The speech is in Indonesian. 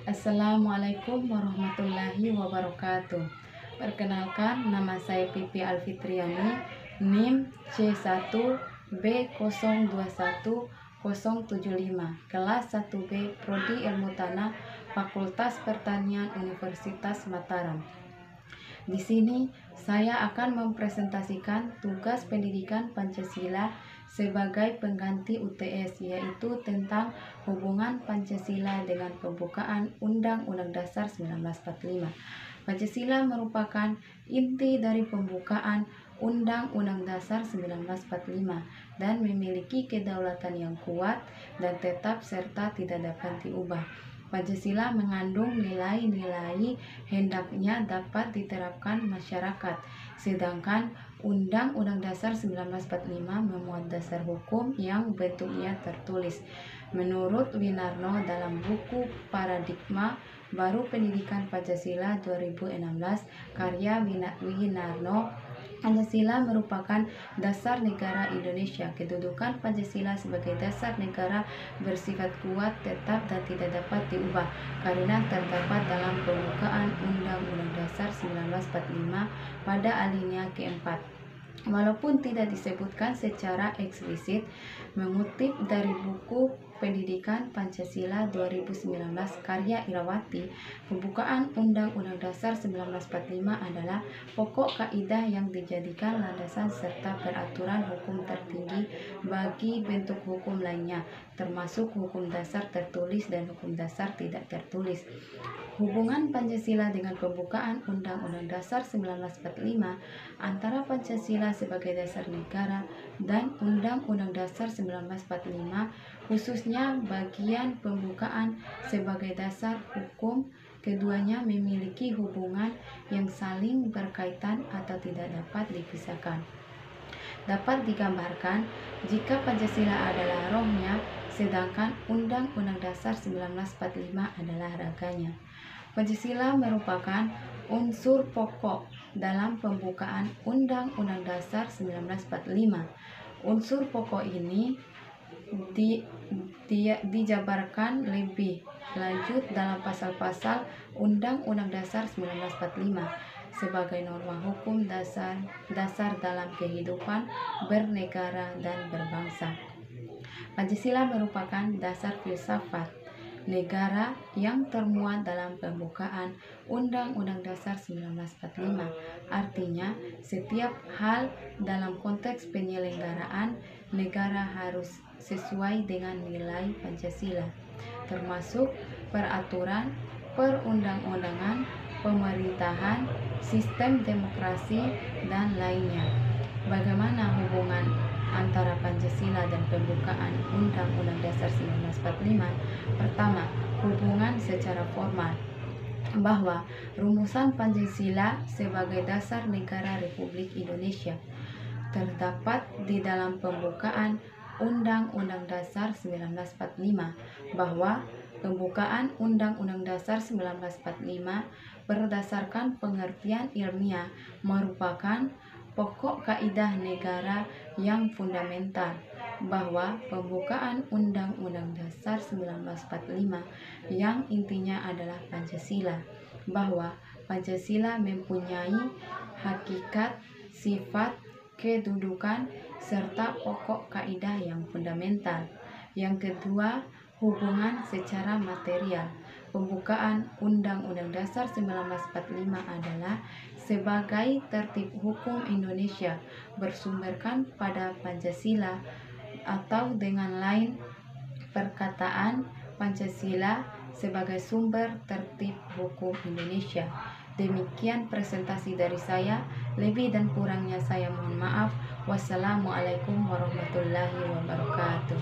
Assalamualaikum warahmatullahi wabarakatuh. Perkenalkan, nama saya Pipi Alfitriani, NIM C1B021075, kelas 1B, Prodi Ilmu Tanah, Fakultas Pertanian Universitas Mataram. Di sini saya akan mempresentasikan tugas pendidikan Pancasila sebagai pengganti UTS, yaitu tentang hubungan Pancasila dengan pembukaan Undang-Undang Dasar 1945. Pancasila merupakan inti dari pembukaan Undang-Undang Dasar 1945 dan memiliki kedaulatan yang kuat dan tetap serta tidak dapat diubah. Pancasila mengandung nilai-nilai hendaknya dapat diterapkan masyarakat, sedangkan Undang-Undang Dasar 1945 memuat dasar hukum yang bentuknya tertulis. Menurut Winarno dalam buku Paradigma Baru Pendidikan Pancasila 2016, karya Winarno, Pancasila merupakan dasar negara Indonesia. Kedudukan Pancasila sebagai dasar negara bersifat kuat, tetap, dan tidak dapat diubah karena terdapat dalam pembukaan Undang-Undang Dasar 1945 pada alinea keempat. Walaupun tidak disebutkan secara eksplisit, mengutip dari buku Pendidikan Pancasila 2019 karya Irawati, pembukaan Undang-Undang Dasar 1945 adalah pokok kaidah yang dijadikan landasan serta peraturan hukum tertinggi bagi bentuk hukum lainnya, termasuk hukum dasar tertulis dan hukum dasar tidak tertulis. Hubungan Pancasila dengan pembukaan Undang-Undang Dasar 1945 antara Pancasila sebagai dasar negara dan Undang-Undang Dasar 1945, khususnya bagian pembukaan sebagai dasar hukum, keduanya memiliki hubungan yang saling berkaitan atau tidak dapat dipisahkan. Dapat digambarkan jika Pancasila adalah rohnya, sedangkan Undang-Undang Dasar 1945 adalah raganya. Pancasila merupakan unsur pokok dalam pembukaan Undang-Undang Dasar 1945. Unsur pokok ini dijabarkan lebih lanjut dalam pasal-pasal Undang-Undang Dasar 1945 sebagai norma hukum dasar dalam kehidupan bernegara dan berbangsa. Pancasila merupakan dasar filsafat negara yang termuat dalam pembukaan Undang-Undang Dasar 1945. Artinya, setiap hal dalam konteks penyelenggaraan negara harus sesuai dengan nilai Pancasila, termasuk peraturan perundang-undangan, pemerintahan, sistem demokrasi, dan lainnya. Bagaimana hubungan antara Pancasila dan pembukaan Undang-Undang Dasar 1945? Pertama, hubungan secara formal, bahwa rumusan Pancasila sebagai dasar negara Republik Indonesia terdapat di dalam pembukaan Undang-Undang Dasar 1945, bahwa pembukaan Undang-Undang Dasar 1945 berdasarkan pengertian ilmiah merupakan pokok kaidah negara yang fundamental, bahwa pembukaan Undang-Undang Dasar 1945 yang intinya adalah Pancasila, bahwa Pancasila mempunyai hakikat, sifat, kedudukan, serta pokok kaidah yang fundamental. Yang kedua, hubungan secara material. Pembukaan Undang-Undang Dasar 1945 adalah sebagai tertib hukum Indonesia bersumberkan pada Pancasila, atau dengan lain perkataan, Pancasila sebagai sumber tertib hukum Indonesia. Demikian presentasi dari saya. Lebih dan kurangnya saya mohon maaf. Wassalamualaikum warahmatullahi wabarakatuh.